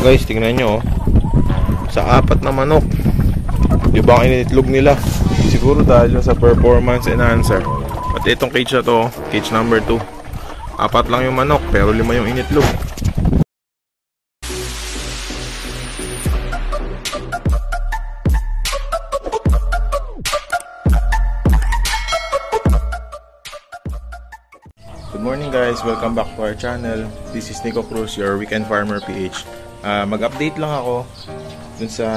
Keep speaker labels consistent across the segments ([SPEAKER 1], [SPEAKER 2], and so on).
[SPEAKER 1] guys, tingnan nyo oh. Sa 4 na manok, di ba ang initlog nila? Siguro dahil sa performance enhancer. At itong cage na to, cage number 2, 4 lang yung manok pero 5 yung initlog. Good morning guys, welcome back to our channel. This is Nico Cruz, your weekend farmer PH. Mag-update lang ako dun sa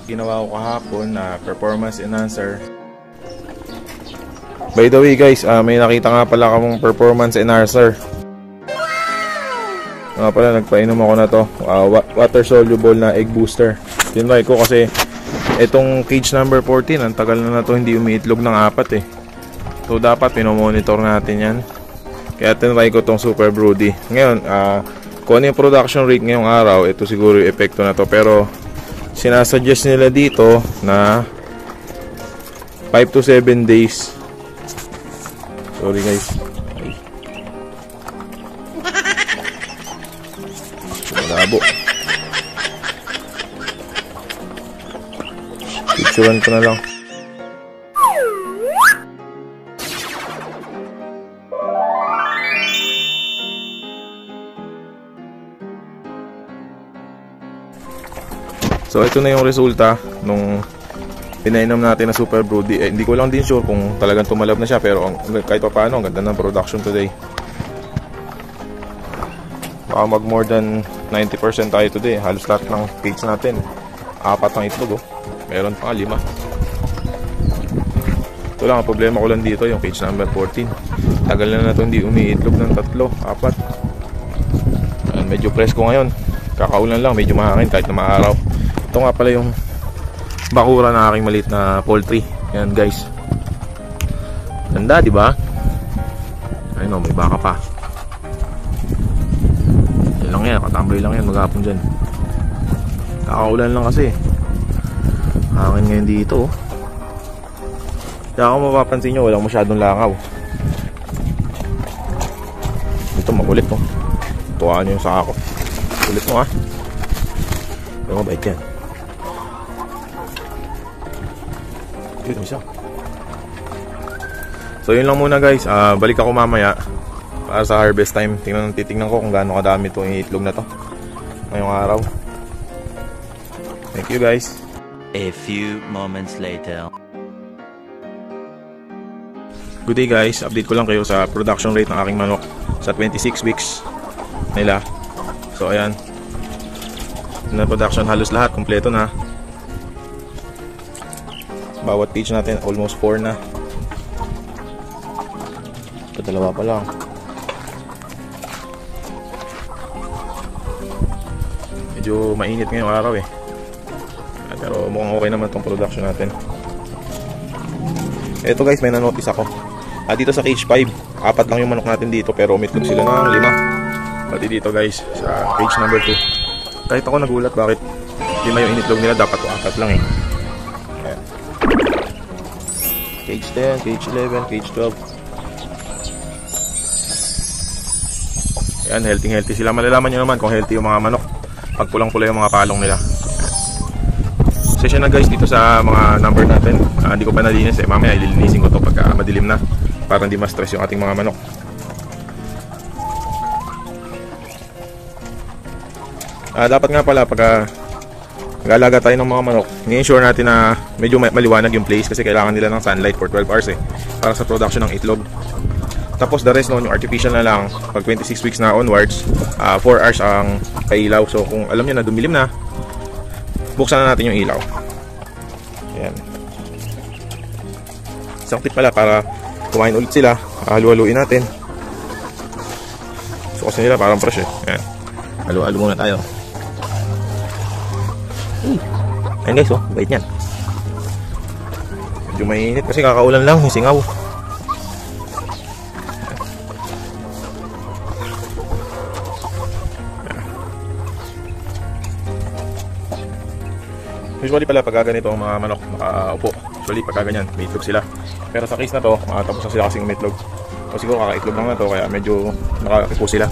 [SPEAKER 1] ginawa ko kahapon na performance enhancer. By the way guys, may nakita nga pala akong performance enhancer. Nga pala, nagpainom ako na to, water soluble na egg booster. Tinry ko kasi itong cage number 14, ang tagal na to hindi umiitlog ng 4 eh. So dapat pinomonitor natin yan. Kaya tinry ko tong super broody. Ngayon, kung ano yung production rate ngayong araw, ito siguro yung epekto na to. Pero sinasuggest nila dito na 5 to 7 days. Sorry guys. Malabo. Picturean ko na lang. So ito na yung resulta nung pinainom natin na super broody. Hindi ko lang din sure kung talagang tumalab na siya, pero kahit pa paano, ang ganda ng production today. Baka mag more than 90% tayo today. Halos lahat ng cage natin 4 ang itlog oh. Meron pa 5. Ito lang, ang problema ko lang dito yung cage number 14. Tagal na ito hindi umiitlog ng 3, 4. Medyo presko ngayon. Kakaulan lang, medyo mahangin kahit na maaraw. Ito nga pala yung bakura na aking maliit na poultry. Yan guys. Ganda, di ba? Ayun oh, may baka pa. Yan lang yan, katambay lang yan maghapon dyan. Kakaulan lang kasi. Hangin ngayon dito oh. Kaya kung mapapansin nyo, walang masyadong langaw. Ito makulit oh. Tuwaan nyo yung saka ko. Kulit mo ah. Pero mabait yan. Ito siya. So yun lang muna guys, balik ako mamaya para sa harvest time. Titingnan ko kung gaano kadami itong itlog na to ngayong araw. Thank you guys.
[SPEAKER 2] A few moments later.
[SPEAKER 1] Good day guys, update ko lang kayo sa production rate ng aking manok sa 26 weeks nila. So ayan, na production halos lahat kompleto na. Bawat cage natin almost 4 na. Ito 2 pa lang. Medyo mainit ngayong araw eh. Pero mukhang okay naman itong production natin. Ito guys, may na-notice ako. Dito sa cage 5, 4 lang yung manok natin dito, pero umitlog sila ng 5. Pati dito guys, sa cage number 2. Kahit ako nagulat bakit 5 yung initlog nila, dapat 4 lang eh. Ayan. Cage 10, cage 11, cage 12. Ayan, healthy sila. Malalaman nyo naman kung healthy yung mga manok pag pulang-pula yung mga palong nila. Session na guys dito sa mga number natin. Hindi ko pa nalinis eh. Mamaya ililinisin ko to pagka madilim na para hindi ma-stress yung ating mga manok. Dapat nga pala pagka nag-alaga tayo ng mga manok, i-ensure natin na medyo maliwanag yung place kasi kailangan nila ng sunlight for 12 hours eh para sa production ng itlog. Tapos the rest noon, yung artificial na lang pag 26 weeks na onwards, 4 hours ang pailaw. So kung alam nyo na dumilim na, buksan na natin yung ilaw. Ayan. Isang tip pala para kumain ulit sila, halu-haluin natin. So kasi nila parang fresh eh. Ayan. Halu-halu muna tayo. Ayan guys oh, bait yan. Medyo mainit kasi kakaulan lang, yung singaw. Usually pala pagka ganito ang mga manok nakaupo, usually pagka ganyan may itlog sila. Pero sa case na to, tapos na sila kasing umitlog. O siguro kakaitlog lang na to, kaya medyo nakaupo sila.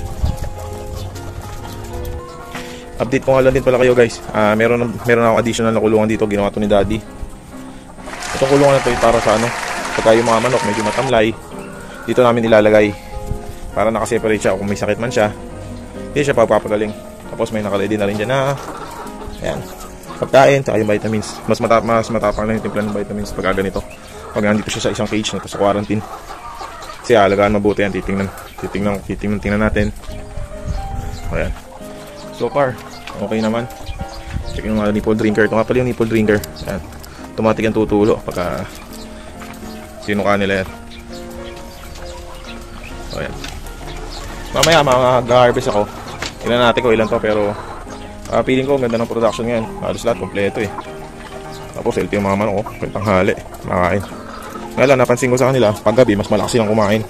[SPEAKER 1] Update ko nga lang din pala kayo guys. Meron akong additional na kulungan dito. Ginawa to ni Daddy. Itong kulungan na to ay para sa ano, pagka yung mga manok medyo matamlay, dito namin ilalagay para nakaseparate siya. Kung may sakit man siya, hindi siya papapagaling. Tapos may nakalady na rin dyan na ayan, pagkain, tsaka yung vitamins. Mas matapang lang yung timpla ng vitamins pagka ganito. Pag nandito siya sa isang cage na to sa quarantine. Kasi alagaan mabuti yan. Titingnan natin. Ayan. So far, okay naman. Check yung mga nipple drinker. Ito nga pala yung nipple drinker. Ayan. Automatic ang tutulo pagka sinuka nila yan. So, ayan. Mamaya mag-harvest ako. Tingnan natin ko ilan to, pero feeling ko ganda ng production ngayon. Halos lahat kompleto eh. Tapos healthy yung mga manok, kahit tanghali makain. Ngayon lang napansin ko sa kanila, paggabi mas malakas silang kumain.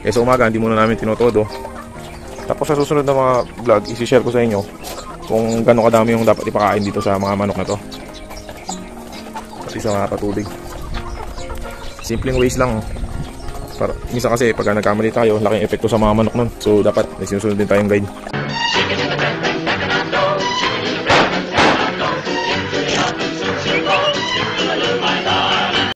[SPEAKER 1] Kaya sa umaga hindi muna namin tinotodo. Tapos sa susunod na mga vlog, isi-share ko sa inyo kung gano'ng kadami yung dapat ipakain dito sa mga manok na to. Pati sa mga patubig. Simpleng ways lang. Para, minsan kasi pagka nagkamali tayo, laking epekto sa mga manok nun. So dapat may sinusunod din tayong guide.